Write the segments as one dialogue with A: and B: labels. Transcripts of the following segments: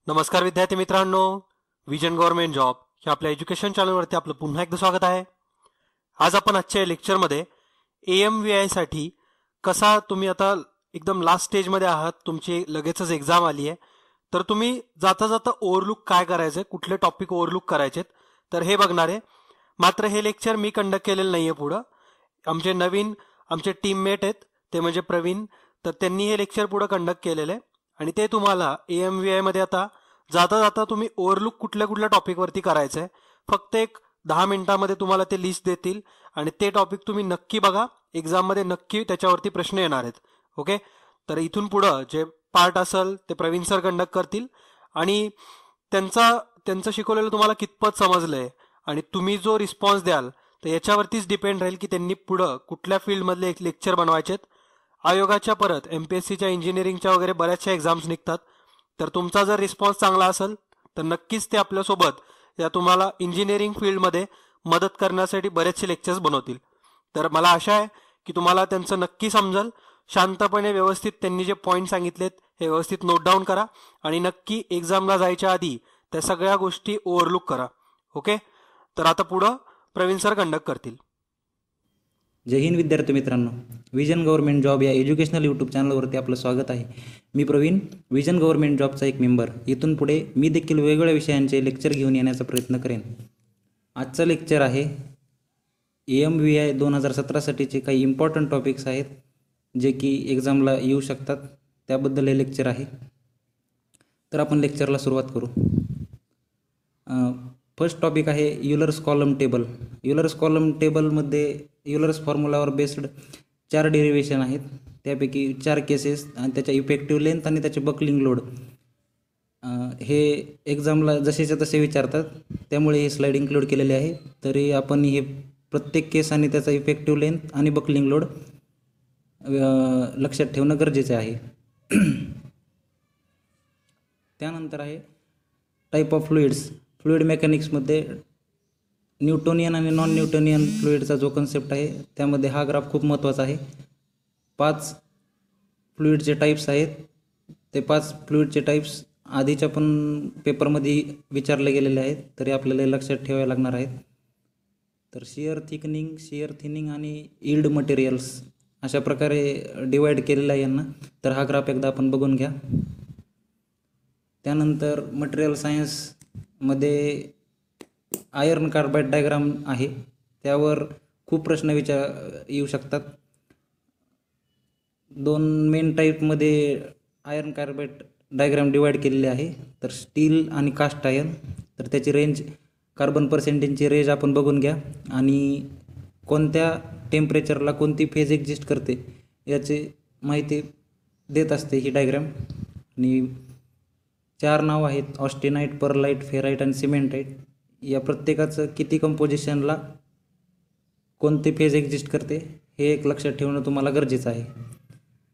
A: नमस्कार विद्यार्थी मित्रांनो, विजन गव्हर्नमेंट जॉब या आपल्या एज्युकेशन चॅनलवरती आपलं पुन्हा एकदा स्वागत आहे. आज आपण आजच्या लेक्चरमध्ये AMVI साठी कसा तुम्ही आता एकदम लास्ट स्टेजमध्ये आहात, तुमची लगेचच एक्झाम आली आहे, तर तुम्ही जाता जाता ओव्हरलुक काय करायचं, कुठले टॉपिक ओव्हरलुक करायचेत तर हे बघणार आहे. मात्र हे लेक्चर मी कंडक्ट केलेलं नाही आहे. पुढं आमचे टीममेट आहेत, ते म्हणजे प्रवीण, तर त्यांनी हे लेक्चर पुढं कंडक्ट केलेलं आहे आणि ते तुम्हाला AMVI मध्ये आता जाता जाता तुम्ही ओव्हरलुक कुठल्या कुठल्या टॉपिकवरती करायचं आहे. फक्त एक 10 मिनिटांमध्ये तुम्हाला ते लिस्ट देतील आणि ते टॉपिक तुम्ही नक्की बघा. एक्झाममध्ये नक्की त्याच्यावरती प्रश्न येणार आहेत. ओके, तर इथून पुढं जे पार्ट असेल ते प्रवीण सर कंडक्ट करतील आणि त्यांचं शिकवलेलं तुम्हाला कितपत समजलंय आणि तुम्ही जो रिस्पॉन्स द्याल तर याच्यावरतीच डिपेंड राहील की त्यांनी पुढं कुठल्या फील्डमधले एक लेक्चर बनवायचेत. आयोगाच्या परत MPSCच्या इंजिनिअरिंगच्या वगैरे बऱ्याचशा एक्झाम्स निघतात, तर तुमचा जर रिस्पॉन्स चांगला असेल तर नक्कीच ते आपल्यासोबत या तुम्हाला इंजिनिअरिंग फील्डमध्ये मदत करण्यासाठी बरेचसे लेक्चर्स बनवतील. तर मला आशा आहे की तुम्हाला त्यांचं नक्की समजेल. शांतपणे व्यवस्थित त्यांनी जे पॉईंट सांगितलेत हे व्यवस्थित नोट डाऊन करा आणि नक्की एक्झामला जायच्या आधी त्या सगळ्या गोष्टी ओव्हरलुक करा. ओके, तर आता पुढं प्रवीण सर कंडक्ट करतील.
B: जय हिंद विद्यार्थी मित्रांनो, विजन गव्हर्नमेंट जॉब या एज्युकेशनल यूट्यूब चॅनलवरती आपलं स्वागत आहे. मी प्रवीण, विजन गव्हर्नमेंट जॉबचा एक मेंबर. इथून पुढे मी देखील वेगवेगळ्या विषयांचे लेक्चर घेऊन येण्याचा प्रयत्न करेन. आजचं लेक्चर आहे AMVI 2017साठीचे काही इम्पॉर्टंट टॉपिक्स आहेत जे की एक्झामला येऊ शकतात, त्याबद्दल हे लेक्चर आहे. तर आपण लेक्चरला सुरुवात करू. फर्स्ट टॉपिक आहे Euler's column table. Euler's column टेबलमध्ये युलर्स फॉर्म्युलावर बेस्ड 4 डेरिव्हेशन आहेत, त्यापैकी 4 केसेस आणि त्याच्या इफेक्टिव्ह लेंथ आणि त्याचे बकलिंग लोड हे एक्झामला जसेच्या तसे विचारतात, त्यामुळे हे स्लाईड इन्क्लूड केलेले आहे. तरी आपण हे प्रत्येक केस आणि त्याचा इफेक्टिव्ह लेंथ आणि बकलिंग लोड लक्षात ठेवणं गरजेचं आहे. त्यानंतर आहे टाईप ऑफ फ्लुइड्स. फ्लुइड मेकॅनिक्समध्ये न्यूटोनियन आणि नॉन न्यूटोनियन फ्लुइडचा जो कन्सेप्ट आहे त्यामध्ये हा ग्राफ खूप महत्त्वाचा आहे. 5 फ्लुइडचे टाईप्स आहेत. ते 5 फ्लुइडचे टाईप्स आधीच्या पण पेपरमध्ये विचारले गेलेले आहेत, तरी आपल्याला लक्षात ठेवावे लागणार आहेत. तर शियर थिकनिंग, शियर थिनिंग आणि यील्ड मटेरियल्स अशा प्रकारे डिवाईड केलेलं आहे यांना. तर हा ग्राफ एकदा आपण बघून घ्या. त्यानंतर मटेरियल सायन्समध्ये आयर्न कार्बाईड डायग्राम आहे, त्यावर खूप प्रश्न येऊ शकतात. 2 मेन टाईपमध्ये आयर्न कार्बाईड डायग्राम डिवाईड केलेले आहे. तर स्टील आणि कास्ट आयर्न, तर त्याची रेंज, कार्बन पर्सेंटेजची रेंज आपण बघून घ्या आणि कोणत्या टेम्परेचरला कोणती फेज एक्झिस्ट करते याची माहिती देत असते ही डायग्राम. आणि 4 नाव आहेत, ऑस्टेनाईट, पर्लाईट, फेराईट आणि सिमेंटाईट. या प्रत्येकाचं किती कंपोजिशनला कोणते फेज एक्झिस्ट करते हे एक लक्षात ठेवणं तुम्हाला गरजेचं आहे.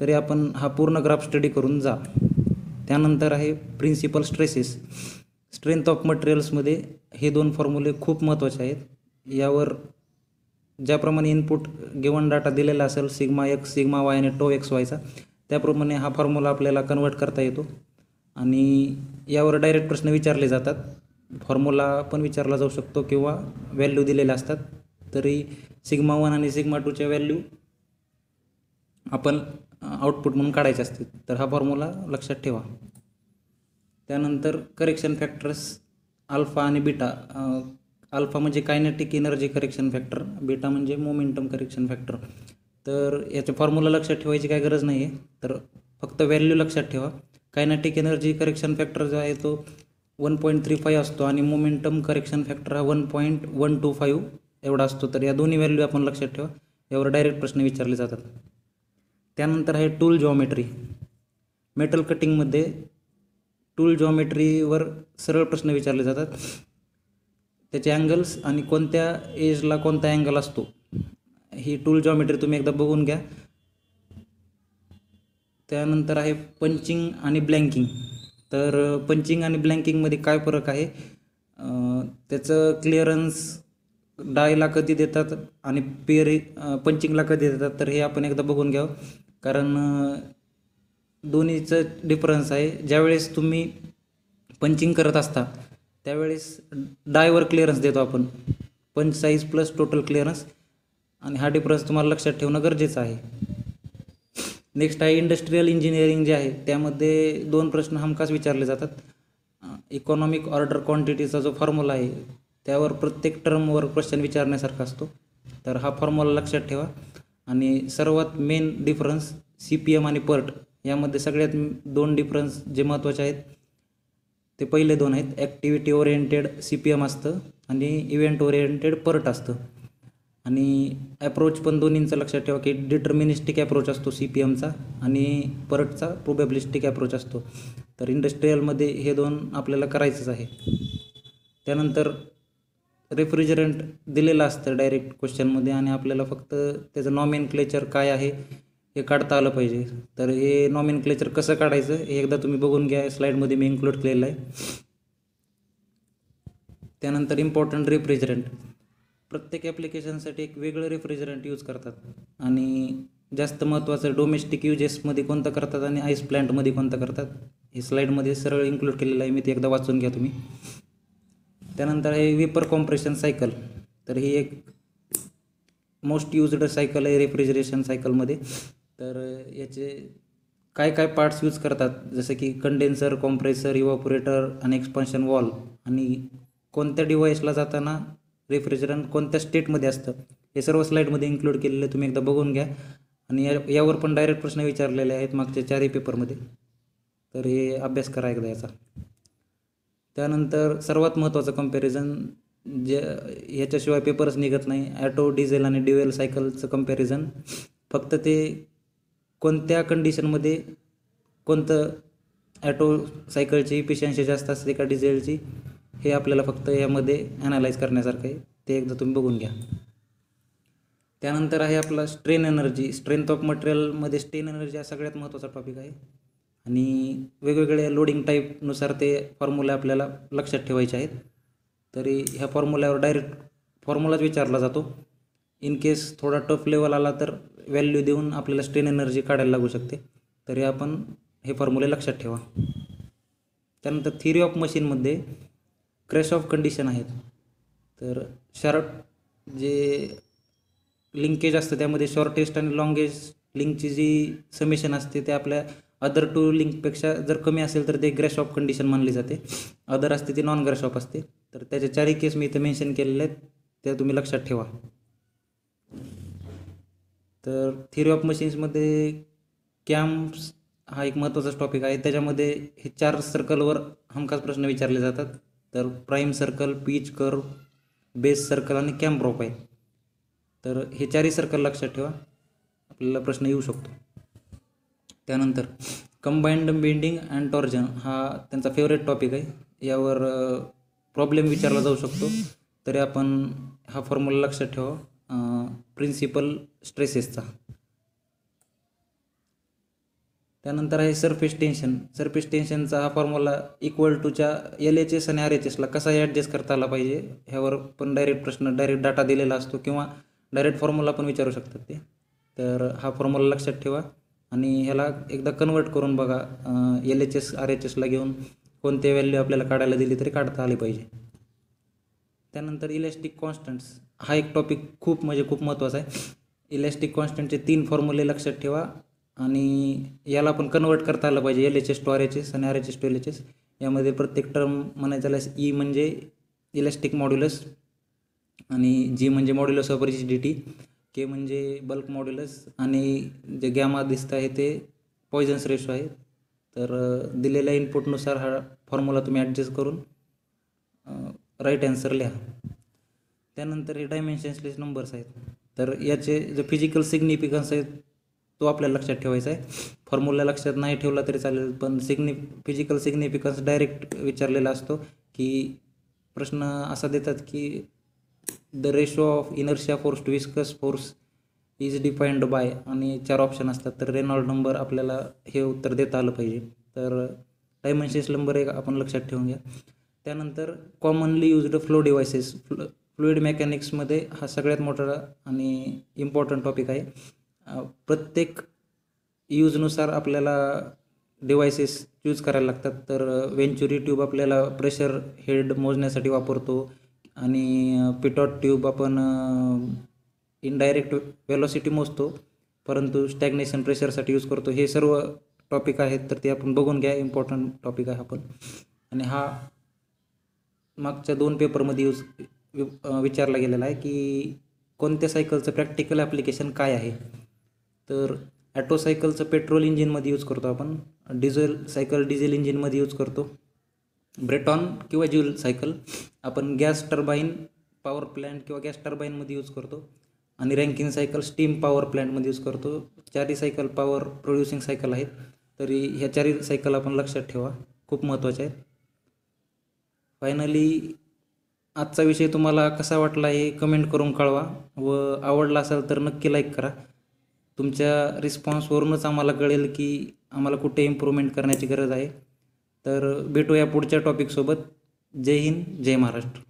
B: तरी आपण हा पूर्ण ग्राफ स्टडी करून जा. त्यानंतर आहे प्रिन्सिपल स्ट्रेसेस. स्ट्रेंथ ऑफ मटेरियल्समध्ये हे 2 फॉर्म्युले खूप महत्त्वाचे आहेत. यावर ज्याप्रमाणे इनपुट गिवन डाटा दिलेला असेल सिग्मा एक्स, सिग्मा वाय आणि टो एक्स वायचा, त्याप्रमाणे हा फॉर्म्युला आपल्याला कन्वर्ट करता येतो आणि यावर डायरेक्ट प्रश्न विचारले जातात. फॉर्म्युला पण विचारला जाऊ शकतो किंवा व्हॅल्यू दिलेल्या असतात. तरी सिग्मा 1 आणि सिग्मा 2च्या व्हॅल्यू आपण आउटपुट म्हणून काढायचे असते, तर हा फॉर्म्युला लक्षात ठेवा. त्यानंतर करेक्शन फॅक्टर्स अल्फा आणि बीटा. अल्फा म्हणजे kinetic energy correction factor, beta म्हणजे मोमेंटम करेक्शन फॅक्टर. तर याचे फॉर्म्युला लक्षात ठेवायची काय गरज नाही आहे, तर फक्त व्हॅल्यू लक्षात ठेवा. कायनेटिक एनर्जी करेक्शन फॅक्टर जो आहे तो 1.35 असतो आणि मोमेंटम करेक्शन फॅक्टर हा 1.125 एवढा असतो. तर या दोन्ही व्हॅल्यू आपण लक्षात ठेवा, यावर डायरेक्ट प्रश्न विचारले जातात. त्यानंतर आहे टूल जॉमेट्री. मेटल कटिंगमध्ये टूल जॉमेट्रीवर सरळ प्रश्न विचारले जातात. त्याचे अँगल्स आणि कोणत्या एजला कोणता अँगल असतो ही टूल जॉमेट्री तुम्ही एकदा बघून घ्या. त्यानंतर आहे पंचिंग आणि ब्लँकिंग. तर पंचिंग आणि ब्लँकिंगमध्ये काय फरक आहे, त्याचं क्लिअरन्स डायला कधी देतात आणि पंचिंगला कधी देतात, तर हे आपण एकदा बघून घ्यावं. कारण दोन्हीचं डिफरन्स आहे. ज्यावेळेस तुम्ही पंचिंग करत असता त्यावेळेस डायवर क्लिअरन्स देतो आपण, पंच साईज प्लस टोटल क्लिअरन्स, आणि हा डिफरन्स तुम्हाला लक्षात ठेवणं गरजेचं आहे. नेक्स्ट आहे इंडस्ट्रियल इंजिनिअरिंग जे आहे त्यामध्ये 2 प्रश्न हमखास विचारले जातात. इकॉनॉमिक ऑर्डर क्वांटिटीचा जो फॉर्म्युला आहे त्यावर प्रत्येक टर्मवर क्वेश्चन विचारण्यासारखा असतो, तर हा फॉर्म्युला लक्षात ठेवा. आणि सर्वात मेन डिफरन्स CPM आणि PERT यामध्ये सगळ्यात 2 डिफरन्स जे महत्त्वाचे आहेत ते पहिले 2 आहेत. ॲक्टिव्हिटी ओरिएंटेड CPM असतं आणि इव्हेंट ओरिएंटेड PERT असतं. आणि ॲप्रोच पण दोन्हींचं लक्षात ठेवा की डिटर्मिनिस्टिक ॲप्रोच असतो CPMचा आणि PERTचा प्रोबॅबिलिस्टिक ॲप्रोच असतो. तर इंडस्ट्रियलमध्ये हे 2 आपल्याला करायचंच आहे. त्यानंतर रेफ्रिजरंट दिलेलं असतं डायरेक्ट क्वेश्चनमध्ये आणि आपल्याला फक्त त्याचं नॉमेनक्लेचर काय आहे हे काढता आलं पाहिजे. तर हे नॉमेनक्लेचर कसं काढायचं हे एकदा तुम्ही बघून घ्या, स्लाईडमध्ये मी इन्क्लूड केलेलं आहे. त्यानंतर इम्पॉर्टंट रेफ्रिजरंट, प्रत्येक ॲप्लिकेशनसाठी एक वेगळं रेफ्रिजरंट यूज करतात आणि जास्त महत्त्वाचं डोमेस्टिक युजेसमध्ये कोणतं करतात आणि आईस प्लॅन्टमध्ये कोणतं करतात हे स्लाईडमध्ये सरळ इन्क्लूड केलेलं आहे, मी ते एकदा वाचून घ्या तुम्ही. त्यानंतर आहे वेपर कॉम्प्रेशन सायकल, तर ही एक मोस्ट युज्ड सायकल आहे रेफ्रिजरेशन सायकलमध्ये. तर याचे काय काय पार्ट्स यूज करतात जसं की कंडेन्सर, कॉम्प्रेसर, इव्हॅपोरेटर आणि एक्सपान्शन वॉल, आणि कोणत्या डिव्हाइसला जाताना रेफ्रिजरंट कोणत्या स्टेटमध्ये असतं हे सर्व स्लाईडमध्ये इन्क्लूड केलेलं आहे, तुम्ही एकदा बघून घ्या. आणि यावर पण डायरेक्ट प्रश्न विचारलेले आहेत मागच्या 4 पेपरमध्ये, तर हे अभ्यास करा एकदा याचा. त्यानंतर सर्वात महत्त्वाचं कंपॅरिझन जे ह्याच्याशिवाय पेपरच निघत नाही, ॲटो, डिझेल आणि ड्युएल सायकलचं कंपॅरिझन. फक्त ते कोणत्या कंडिशनमध्ये कोणतं ॲटो सायकलची इफिशियन्सी जास्त असते का डिझेलची हे आपल्याला फक्त यामध्ये ॲनालाइज करण्यासारखं आहे, ते एकदा तुम्ही बघून घ्या. त्यानंतर आहे आपला स्ट्रेन एनर्जी, स्ट्रेंथ ऑफ मटेरियलमध्ये स्ट्रेन एनर्जी हा सगळ्यात महत्त्वाचा टॉपिक आहे आणि वेगवेगळ्या लोडिंग टाईपनुसार ते फॉर्म्युला आपल्याला लक्षात ठेवायचे आहेत. तरी ह्या फॉर्म्युल्यावर डायरेक्ट फॉर्म्युलाच विचारला जातो. इन केस थोडा टफ लेवल आला तर व्हॅल्यू देऊन आपल्याला स्ट्रेन एनर्जी काढायला लागू शकते, तरी आपण हे फॉर्म्युले लक्षात ठेवा. त्यानंतर थिअरी ऑफ मशीनमध्ये क्रॅश ऑफ कंडिशन आहेत. तर शार्प जे लिंकेज असतं त्यामध्ये शॉर्टेस्ट आणि लॉंगेस्ट लिंकची जी समेशन असते ते आपल्या अदर 2 लिंकपेक्षा जर कमी असेल तर ते ग्रॅश ऑफ कंडिशन मानली जाते, अदर असते ती नॉन ग्रॅश ऑफ असते. तर त्याच्या 4 केस मी इथे मेन्शन केलेले आहेत, त्या तुम्ही लक्षात ठेवा. तर थिअरी ऑफ मशीन्समध्ये कॅम्प्स हा एक महत्त्वाचा टॉपिक आहे. त्याच्यामध्ये हे 4 सर्कलवर हमखास प्रश्न विचारले जातात. तर prime circle, pitch curve, base circle आणि कॅम्प प्रोफाईल. तर हे 4ही सर्कल लक्षात ठेवा, आपल्याला प्रश्न येऊ शकतो. त्यानंतर कंबाईंड बेंडिंग अँड टॉर्जन हा त्यांचा फेवरेट टॉपिक आहे, यावर प्रॉब्लेम विचारला जाऊ शकतो. तरी आपण हा फॉर्म्युला लक्षात ठेवा प्रिन्सिपल स्ट्रेसेसचा. त्यानंतर आहे सरफेस टेन्शन. सरफेस टेन्शनचा हा फॉर्म्युला इक्वल टूच्या LHS आणि RHSला कसा ॲडजस्ट करता आला पाहिजे ह्यावर पण डायरेक्ट डाटा दिलेला असतो किंवा डायरेक्ट फॉर्म्युला पण विचारू शकतात ते. तर हा फॉर्म्युला लक्षात ठेवा आणि ह्याला एकदा कन्वर्ट करून बघा, LHS RHSला घेऊन कोणते व्हॅल्यू आपल्याला काढायला दिली तरी काढता आली पाहिजे. त्यानंतर इलॅस्टिक कॉन्स्टंट्स हा एक टॉपिक खूप महत्त्वाचा आहे. इलॅस्टिक कॉन्स्टंटचे 3 फॉर्म्युले लक्षात ठेवा आणि याला पण कन्वर्ट करता आलं पाहिजे LHS टू RHS आणि RHS टू LHS. यामध्ये प्रत्येक टर्म म्हणायचं झाल्यास E म्हणजे इलॅस्टिक मॉड्युलस आणि G म्हणजे मॉड्युलस ऑफ रिजिडिटी, K म्हणजे बल्क मॉड्युलस आणि जे गॅमा दिसतं आहे ते पॉयझन्स रेशो आहे. तर दिलेल्या इनपुटनुसार हा फॉर्म्युला तुम्ही ॲडजस्ट करून राईट आन्सर लिहा. त्यानंतर हे डायमेन्शनलेस नंबर्स आहेत. तर याचे जो फिजिकल सिग्निफिकन्स आहे तो आपल्याला लक्षात ठेवायचा आहे. फॉर्म्युला लक्षात नाही ठेवला तरी चालेल, पण फिजिकल सिग्निफिकन्स डायरेक्ट विचारलेला असतो की प्रश्न असा देतात की the ratio of inertia force to viscous force is defined by, आणि 4 ऑप्शन असतात. तर रेनॉल्ड नंबर आपल्याला हे उत्तर देता आलं पाहिजे. तर डायमेन्शन्स नंबर एक आपण लक्षात ठेवून घ्या. त्यानंतर commonly used flow devices, fluid मेकॅनिक्समध्ये हा सगळ्यात मोठा आणि इम्पॉर्टंट टॉपिक आहे. प्रत्येक यूजनुसार आपल्याला डिव्हायसेस यूज करायला लागतात. तर वेंचुरी ट्यूब आपल्याला प्रेशर हेड मोजण्यासाठी वापरतो आणि पिटॉट ट्यूब आपण इनडायरेक्ट वेलॉसिटी मोजतो, परंतु स्टॅग्नेशन प्रेशरसाठी यूज करतो. हे सर्व टॉपिक आहेत, तर ते आपण बघून घ्या. इम्पॉर्टंट टॉपिक आहे आपण. आणि हा मागच्या 2 पेपरमध्ये विचारला गेलेला आहे की कोणत्या सायकलचं प्रॅक्टिकल ॲप्लिकेशन काय आहे. तर ॲटो सायकलचं पेट्रोल इंजिनमध्ये यूज करतो आपण. डिझेल इंजिनमध्ये यूज करतो. ब्रेटॉन किंवा ज्यूल सायकल आपण गॅस टर्बाईन पॉवर प्लॅन्ट किंवा गॅस टर्बाईनमध्ये यूज करतो. आणि रँकिन सायकल स्टीम पॉवर प्लॅन्टमध्ये यूज करतो. 4ही सायकल पॉवर प्रोड्युसिंग सायकल आहेत. तरी ह्या 4ही सायकल आपण लक्षात ठेवा, खूप महत्त्वाच्या आहेत. फायनली आजचा विषय तुम्हाला कसा वाटला हे कमेंट करून कळवा, व आवडला असेल तर नक्की लाईक करा. तुमच्या रिस्पॉन्सवरूनच आम्हाला कळेल की आम्हाला कुठे इम्प्रूव्हमेंट करण्याची गरज आहे. तर भेटूया पुढच्या टॉपिकसोबत. जय हिंद, जय महाराष्ट्र.